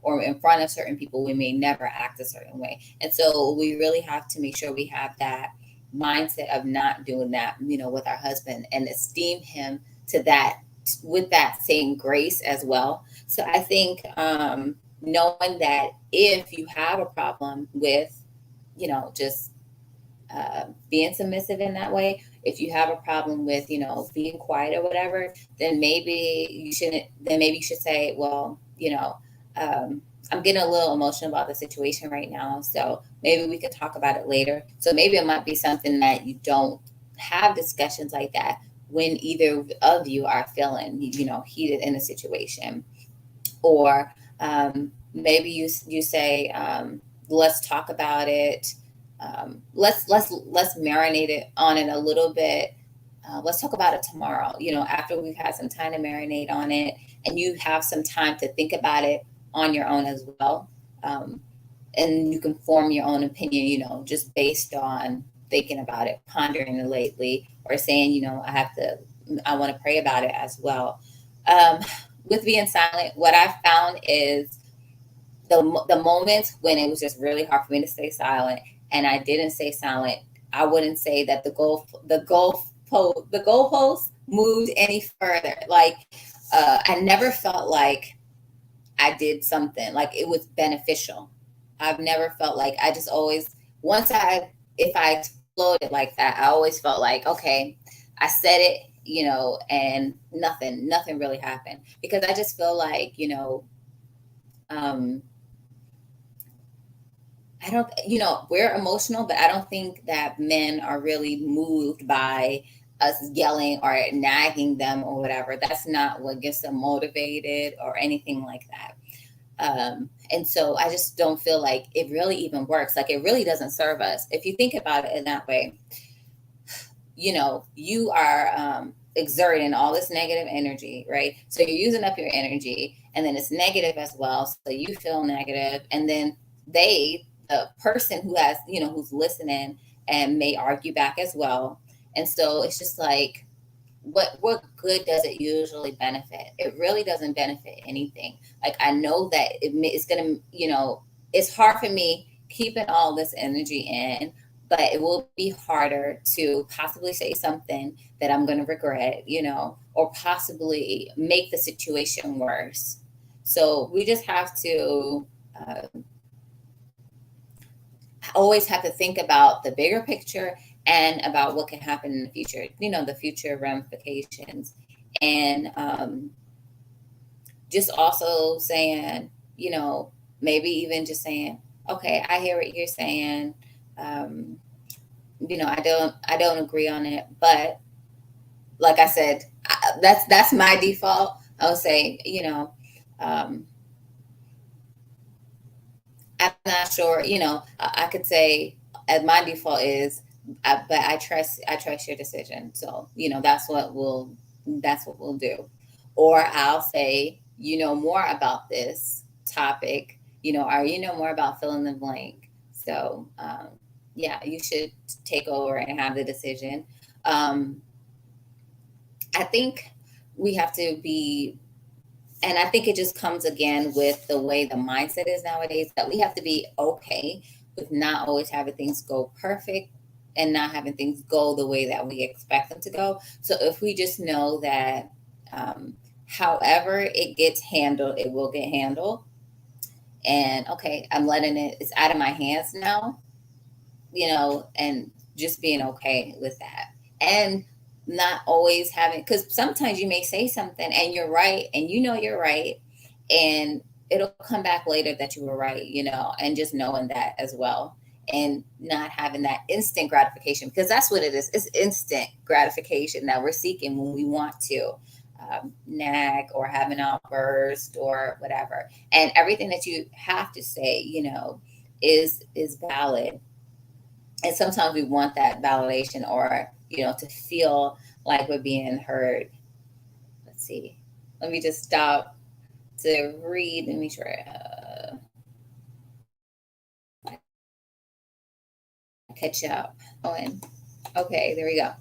S1: or in front of certain people, we may never act a certain way. And so we really have to make sure we have that mindset of not doing that, with our husband, and esteem him to that, with that same grace as well. So I think knowing that if you have a problem with, just being submissive in that way, if you have a problem with, being quiet or whatever, then maybe you should say, well, I'm getting a little emotional about the situation right now, so maybe we could talk about it later. So maybe it might be something that you don't have discussions like that when either of you are feeling, heated in a situation. Or maybe you say, let's talk about it. Let's marinate it on it a little bit. Let's talk about it tomorrow, after we've had some time to marinate on it, and you have some time to think about it on your own as well. And you can form your own opinion, just based on thinking about it, pondering it lately, or saying, I want to pray about it as well. With being silent, what I found is the moments when it was just really hard for me to stay silent, and I didn't stay silent, I wouldn't say that the goalpost moved any further. Like I never felt like I did something like it was beneficial. I've never felt like, I just always, if I exploded like that, I always felt like, okay, I said it, and nothing really happened, because I just feel like, I don't, we're emotional, but I don't think that men are really moved by us yelling or nagging them or whatever. That's not what gets them motivated or anything like that. And so I just don't feel like it really even works. Like, it really doesn't serve us. If you think about it in that way, you are exerting all this negative energy, right? So you're using up your energy, and then it's negative as well. So you feel negative, and then the person who has, who's listening and may argue back as well. And so it's just like, what good does it usually benefit? It really doesn't benefit anything. Like, I know that it's going to, it's hard for me keeping all this energy in, but it will be harder to possibly say something that I'm going to regret, or possibly make the situation worse. So we just have to always have to think about the bigger picture and about what can happen in the future, the future ramifications. And just also saying, maybe even just saying, okay, I hear what you're saying. I don't agree on it, but like I said, that's my default. I would say, um, I'm not sure. I could say, as my default is, but I trust your decision. So that's what we'll do. Or I'll say, more about this topic, or more about fill in the blank. So yeah, you should take over and have the decision. I think we have to be, and I think it just comes again with the way the mindset is nowadays, that we have to be okay with not always having things go perfect and not having things go the way that we expect them to go. So if we just know that however it gets handled, it will get handled. And okay, I'm letting it's out of my hands now, and just being okay with that. And not always having, because sometimes you may say something and you're right, and you're right, and it'll come back later that you were right, and just knowing that as well. And not having that instant gratification, because that's what it is. It's instant gratification that we're seeking when we want to nag or have an outburst or whatever. And everything that you have to say, is valid. And sometimes we want that validation, or to feel like we're being heard. Let's see, let me just stop to read and make sure I catch up. Oh, and okay, there we go.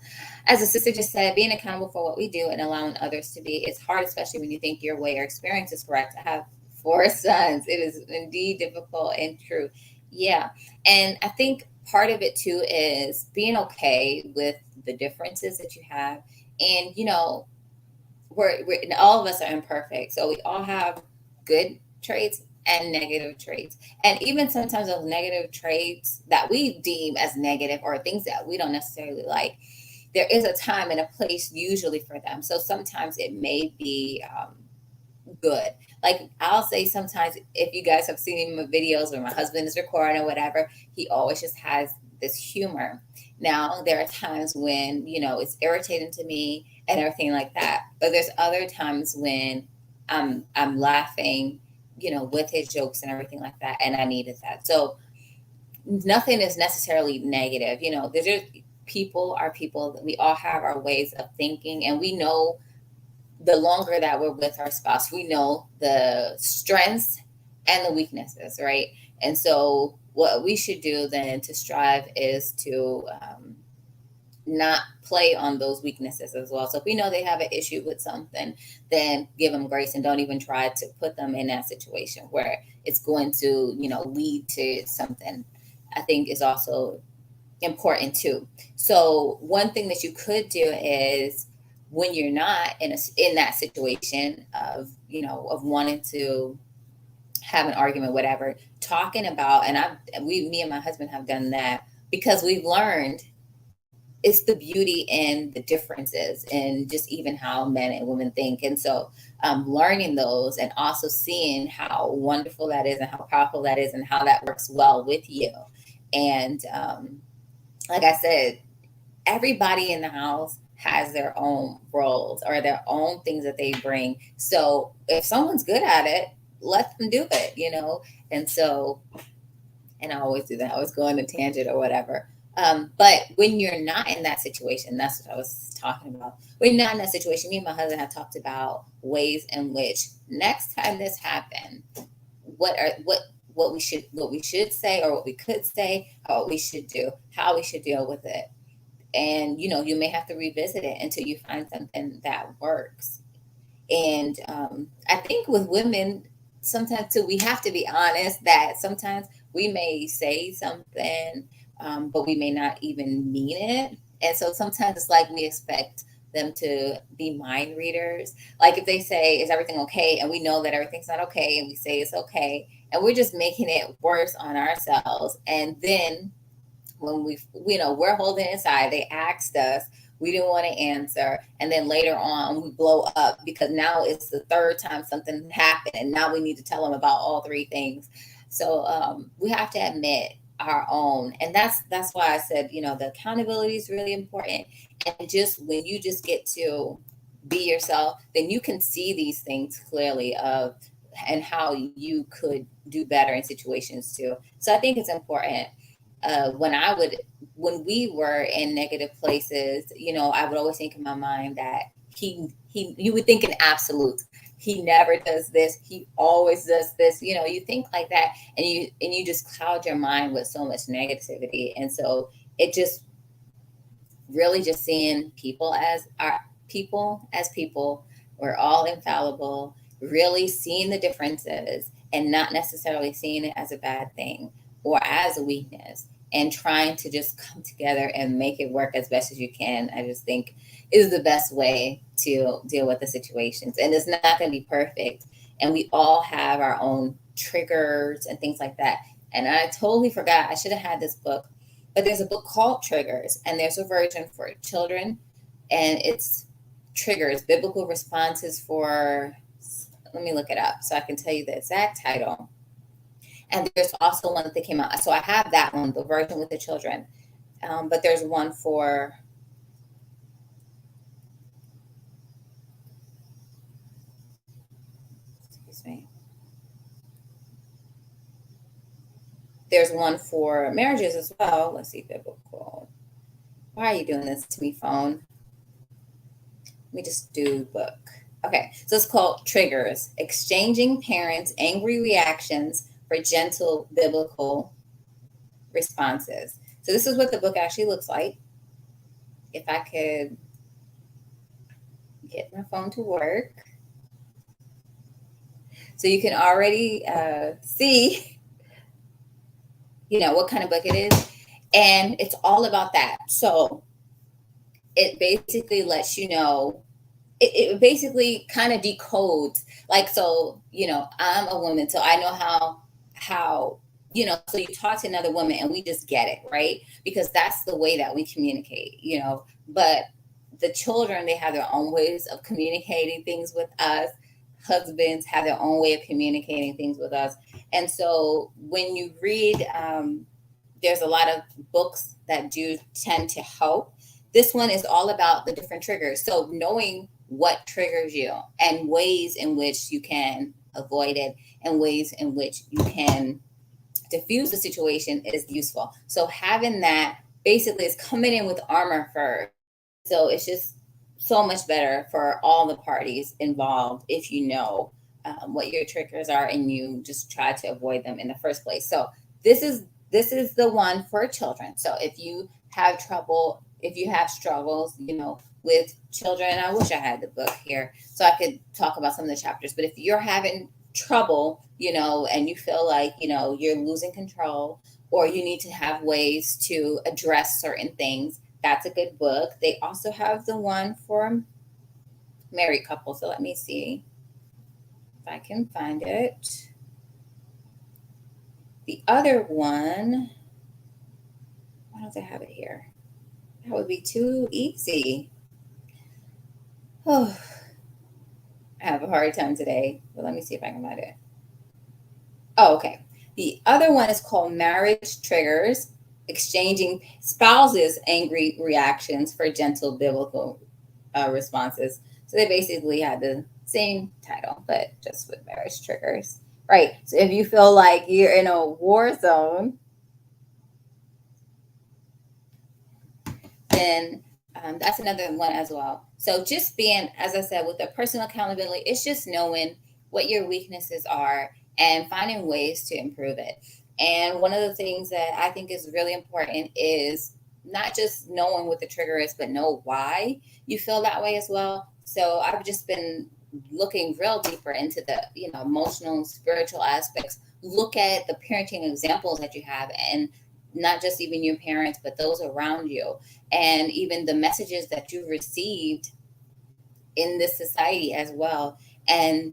S1: As the sister just said, being accountable for what we do and allowing others to be is hard, especially when you think your way or experience is correct. I have 4 sons. It is indeed difficult and true. Yeah. And I think part of it too is being okay with the differences that you have. And, we're all of us are imperfect. So we all have good traits and negative traits. And even sometimes those negative traits that we deem as negative, or things that we don't necessarily like, there is a time and a place usually for them. So sometimes it may be good. Like I'll say sometimes, if you guys have seen my videos where my husband is recording or whatever, he always just has this humor. Now there are times when, it's irritating to me and everything like that. But there's other times when I'm laughing, with his jokes and everything like that. And I needed that. So nothing is necessarily negative. There's just people are people. We all have our ways of thinking, and we know the longer that we're with our spouse, we know the strengths and the weaknesses, right? And so what we should do then to strive is to not play on those weaknesses as well. So if we know they have an issue with something, then give them grace and don't even try to put them in that situation where it's going to, lead to something. I think is also important too. So one thing that you could do is, when you're not in that situation of of wanting to have an argument, whatever, talking about, and me and my husband have done that, because we've learned it's the beauty in the differences and just even how men and women think. And so learning those, and also seeing how wonderful that is and how powerful that is and how that works well with you. And like I said, everybody in the house has their own roles or their own things that they bring. So if someone's good at it, let them do it. And so, and I always do that. I always go on a tangent or whatever. But when you're not in that situation, that's what I was talking about. When you're not in that situation, me and my husband have talked about ways in which next time this happens, what we should say, or what we could say, or what we should do, how we should deal with it. And you may have to revisit it until you find something that works. And I think with women, sometimes too, we have to be honest that sometimes we may say something, but we may not even mean it. And so sometimes it's like we expect them to be mind readers. Like if they say, is everything okay? And we know that everything's not okay, and we say it's okay, and we're just making it worse on ourselves. And then when we're holding it inside, they asked us, we didn't want to answer, and then later on we blow up because now it's the third time something happened, and now we need to tell them about all three things. So we have to admit our own, and that's why I said, the accountability is really important. And just when you just get to be yourself, then you can see these things clearly of and how you could do better in situations too. So I think it's important. When we were in negative places, I would always think in my mind that you would think in absolutes. He never does this. He always does this. You think like that, and you just cloud your mind with so much negativity. And so it just really just seeing people as people. We're all infallible. Really seeing the differences and not necessarily seeing it as a bad thing or as a weakness, and trying to just come together and make it work as best as you can. I just think is the best way to deal with the situations. And it's not going to be perfect. And we all have our own triggers and things like that. And I totally forgot, I should have had this book, but there's a book called Triggers, and there's a version for children, and it's Triggers, Biblical Responses for, let me look it up so I can tell you the exact title. And there's also one that came out. So I have that one, the version with the children. But there's one for, excuse me. There's one for marriages as well. Let's see, biblical. Why are you doing this to me, phone? Let me just do book. Okay, so it's called Triggers, Exchanging Parents' Angry Reactions for Gentle Biblical Responses. So this is what the book actually looks like. If I could get my phone to work. So you can already see, what kind of book it is. And it's all about that. So it basically lets you know, it basically kind of decodes, like, so, I'm a woman, so I know how, so you talk to another woman and we just get it, right? Because that's the way that we communicate, but the children, they have their own ways of communicating things with us. Husbands have their own way of communicating things with us. And so when you read, there's a lot of books that do tend to help. This one is all about the different triggers. So knowing what triggers you and ways in which you can avoid it and ways in which you can diffuse the situation is useful. So having that basically is coming in with armor first. So it's just so much better for all the parties involved if you know what your triggers are and you just try to avoid them in the first place. So this is the one for children. So if you have trouble, if you have struggles, with children, I wish I had the book here so I could talk about some of the chapters. But if you're having trouble, and you feel like, you're losing control, or you need to have ways to address certain things, that's a good book. They also have the one for married couples. So let me see if I can find it. The other one, why don't they have it here? That would be too easy. Oh, I have a hard time today, but let me see if I can find it. Oh, okay. The other one is called Marriage Triggers, Exchanging Spouses' Angry Reactions for Gentle Biblical Responses. So they basically had the same title, but just with marriage triggers. Right. So if you feel like you're in a war zone, then that's another one as well. So just being, as I said, with the personal accountability, it's just knowing what your weaknesses are and finding ways to improve it. And one of the things that I think is really important is not just knowing what the trigger is, but know why you feel that way as well. So I've just been looking real deeper into the, emotional, spiritual aspects. Look at the parenting examples that you have, and not just even your parents, but those around you, and even the messages that you received in this society as well, and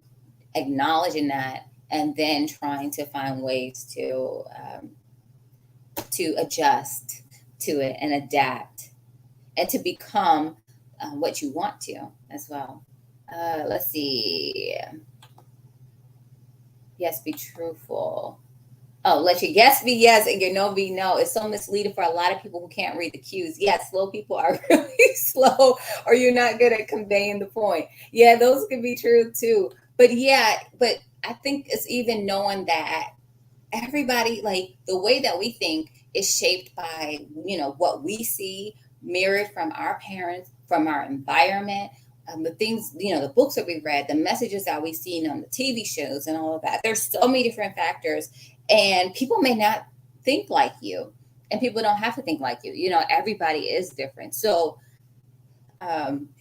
S1: acknowledging that, and then trying to find ways to adjust to it and adapt and to become what you want to as well. Let's see. Yes, be truthful. Oh, let your yes be yes and your no be no. It's so misleading for a lot of people who can't read the cues. Yes, slow people are really slow, or you're not good at conveying the point. Yeah, those could be true too. But yeah, but I think it's even knowing that everybody, like, the way that we think is shaped by, what we see mirrored from our parents, from our environment, the things, the books that we read, the messages that we've seen on the TV shows and all of that. There's so many different factors, and people may not think like you, and people don't have to think like you. Everybody is different. So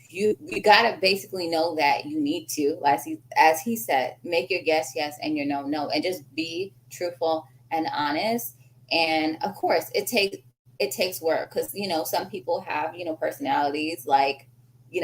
S1: you got to basically know that you need to, as he said, make your yes yes and your no no, and just be truthful and honest. And of course, it takes work, because some people have personalities like,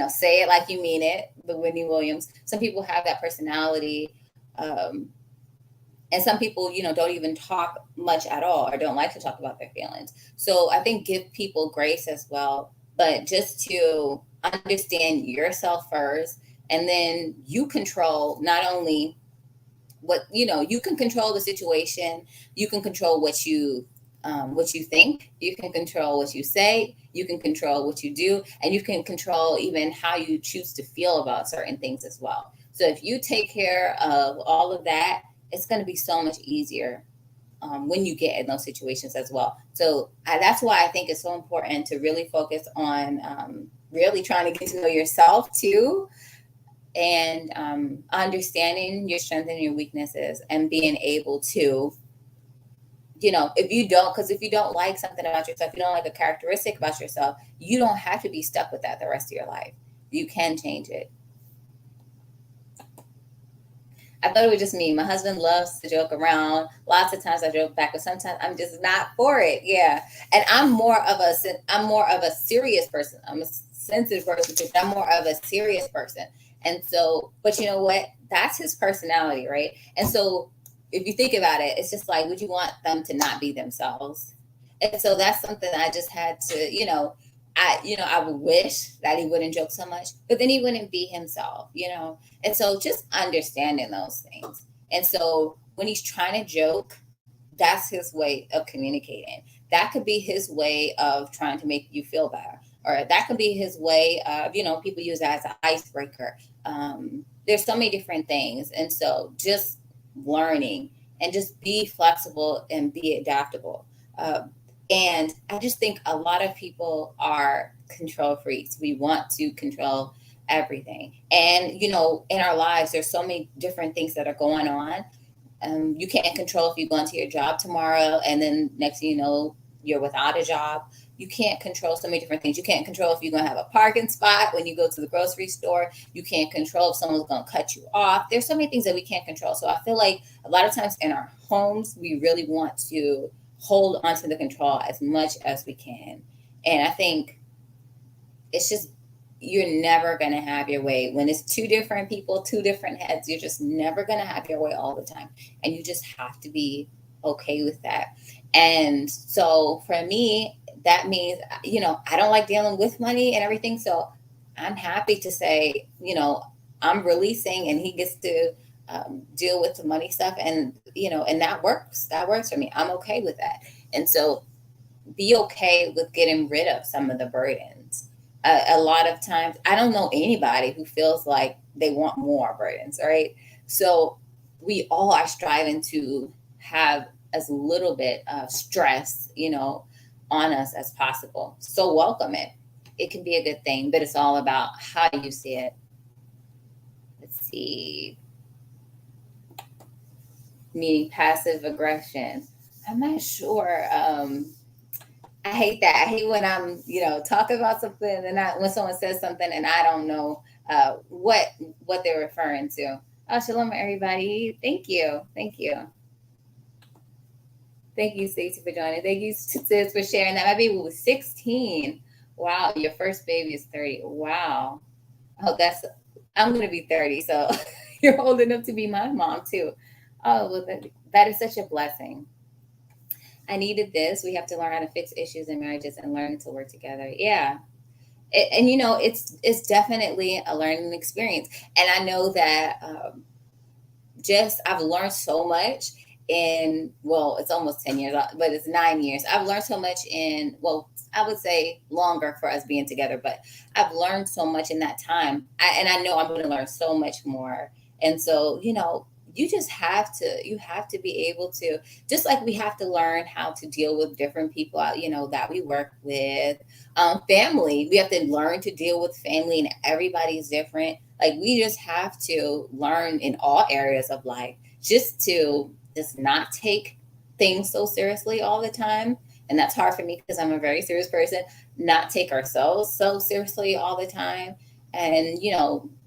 S1: say it like you mean it, the Whitney Williams. Some people have that personality, and some people don't even talk much at all, or don't like to talk about their feelings. So I think give people grace as well, but just to understand yourself first, and then you control not only you can control the situation, you can control what you think, you can control what you say, you can control what you do, and you can control even how you choose to feel about certain things as well. So if you take care of all of that, it's going to be so much easier when you get in those situations as well. So that's why I think it's so important to really focus on really trying to get to know yourself too, and understanding your strengths and your weaknesses, and being able to, if you don't like something about yourself, you don't like a characteristic about yourself, you don't have to be stuck with that the rest of your life. You can change it. I thought it was just me. My husband loves to joke around. Lots of times I joke back, but sometimes I'm just not for it. Yeah, and I'm more of a serious person. I'm a sensitive person, but I'm more of a serious person. And so, but you know what? That's his personality, right? And so, if you think about it, it's just like, would you want them to not be themselves? And so that's something I just had to, I would wish that he wouldn't joke so much, but then he wouldn't be himself. And so just understanding those things. And so when he's trying to joke, that's his way of communicating. That could be his way of trying to make you feel better. Or that could be his way of, people use that as an icebreaker. There's so many different things. And so just learning, and just be flexible and be adaptable. And I just think a lot of people are control freaks. We want to control everything. And, in our lives, there's so many different things that are going on. You can't control if you go into your job tomorrow and then next thing you know, you're without a job. You can't control so many different things. You can't control if you're going to have a parking spot when you go to the grocery store. You can't control if someone's going to cut you off. There's so many things that we can't control. So I feel like a lot of times in our homes, we really want to hold onto the control as much as we can. And I think it's just, you're never going to have your way. When it's two different people, two different heads, you're just never going to have your way all the time. And you just have to be okay with that. And so for me, that means, I don't like dealing with money and everything. So I'm happy to say, I'm releasing, and he gets to deal with the money stuff. And, and that works. That works for me. I'm okay with that. And so be okay with getting rid of some of the burdens. A lot of times, I don't know anybody who feels like they want more burdens, right? So we all are striving to have as little bit of stress, on us as possible. So welcome it. It can be a good thing, but it's all about how you see it. Let's see. Meaning passive aggression. I'm not sure. I hate that. I hate when I'm, talking about something, and when someone says something and I don't know what they're referring to. Oh, shalom, everybody. Thank you. Thank you. Thank you, Stacey, for joining. Thank you, sis, for sharing that. My baby was 16. Wow, your first baby is 30. Wow. Oh, I'm going to be 30, so you're old enough to be my mom too. Oh, well, that is such a blessing. I needed this. We have to learn how to fix issues in marriages and learn to work together. Yeah. And it's definitely a learning experience. And I know that just I've learned so much in, well, it's almost 10 years, but it's 9 years. I've learned so much in, well, I would say longer for us being together, but I've learned so much in that time. And I know I'm going to learn so much more. And so, you have to be able to, just like we have to learn how to deal with different people out, that we work with, family. We have to learn to deal with family, and everybody's different. Like, we just have to learn in all areas of life just not take things so seriously all the time. And that's hard for me because I'm a very serious person. Not take ourselves so seriously all the time. And,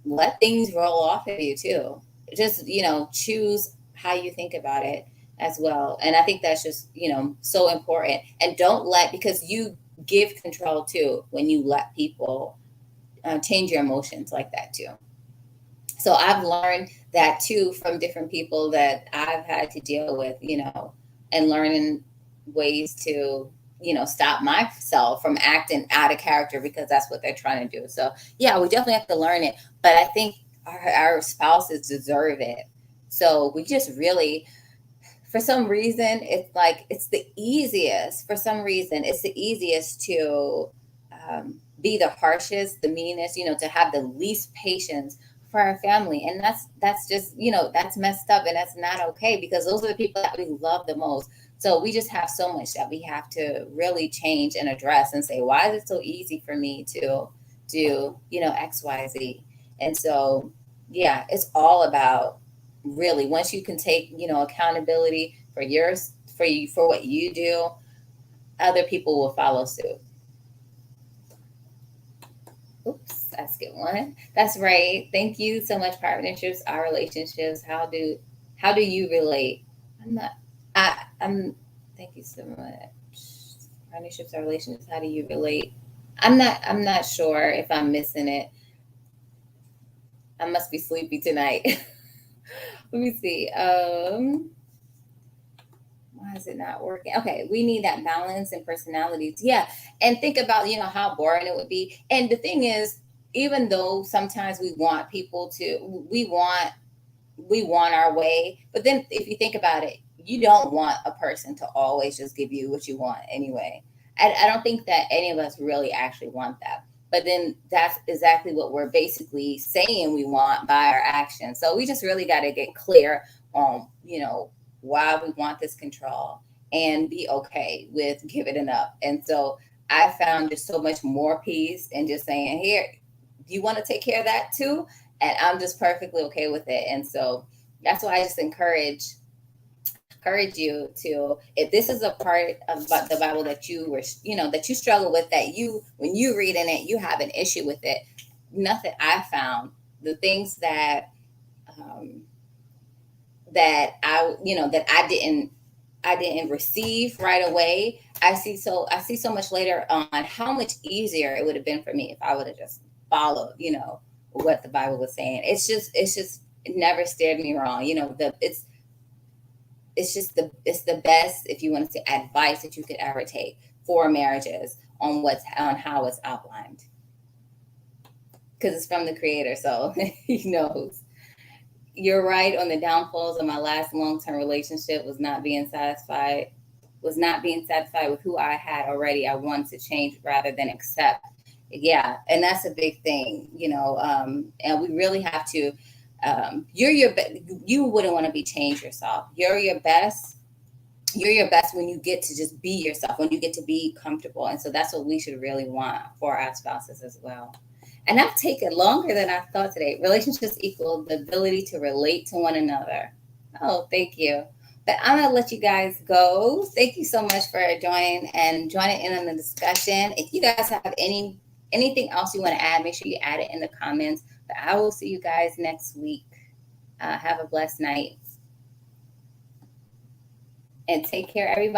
S1: let things roll off of you too. Just, choose how you think about it as well. And I think that's just, so important. And don't let, because you give control too when you let people change your emotions like that too. So I've learned that too from different people that I've had to deal with, and learning ways to, stop myself from acting out of character because that's what they're trying to do. So yeah, we definitely have to learn it. But I think our spouses deserve it. So we just really, for some reason, it's like it's the easiest. For some reason, it's the easiest to be the harshest, the meanest, to have the least patience for our family. And that's just, that's messed up, and that's not okay, because those are the people that we love the most. So we just have so much that we have to really change and address and say, why is it so easy for me to do, XYZ? And so, yeah, it's all about, really, once you can take, accountability for yours, for you, for what you do, other people will follow suit. Oops, I skipped one. That's right. Thank you so much. Partnerships are relationships. How do you relate? I'm not. I'm. Thank you so much. Partnerships are relationships. How do you relate? I'm not sure if I'm missing it. I must be sleepy tonight. Let me see. Why is it not working? Okay, we need that balance and personalities. Yeah. And think about, how boring it would be. And the thing is, even though sometimes we want our way, but then if you think about it, you don't want a person to always just give you what you want anyway. I don't think that any of us really actually want that. But then that's exactly what we're basically saying we want by our actions. So we just really got to get clear on, why we want this control, and be okay with giving it up. And so I found just so much more peace in just saying, here, you want to take care of that too? And I'm just perfectly okay with it. And so that's why I just encourage you to, if this is a part of the Bible that that you struggle with, that you, when you read in it, you have an issue with it. Nothing I found, the things um, that I didn't receive right away. I see so much later on how much easier it would have been for me if I would have just followed, what the Bible was saying. It's just it never steered me wrong. It's the best, if you want to say, advice that you could ever take for marriages on how it's outlined, because it's from the Creator, so He knows. You're right on the downfalls of my last long-term relationship was not being satisfied with who I had already. I wanted to change rather than accept. Yeah, and that's a big thing, and we really have to. You wouldn't want to be changed yourself. You're your best when you get to just be yourself, when you get to be comfortable. And so that's what we should really want for our spouses as well. And I've taken longer than I thought today. Relationships equal the ability to relate to one another. Oh, thank you. But I'm gonna let you guys go. Thank you so much for joining in on the discussion. If you guys have anything else you want to add, make sure you add it in the comments. But I will see you guys next week. Have a blessed night and take care, everybody.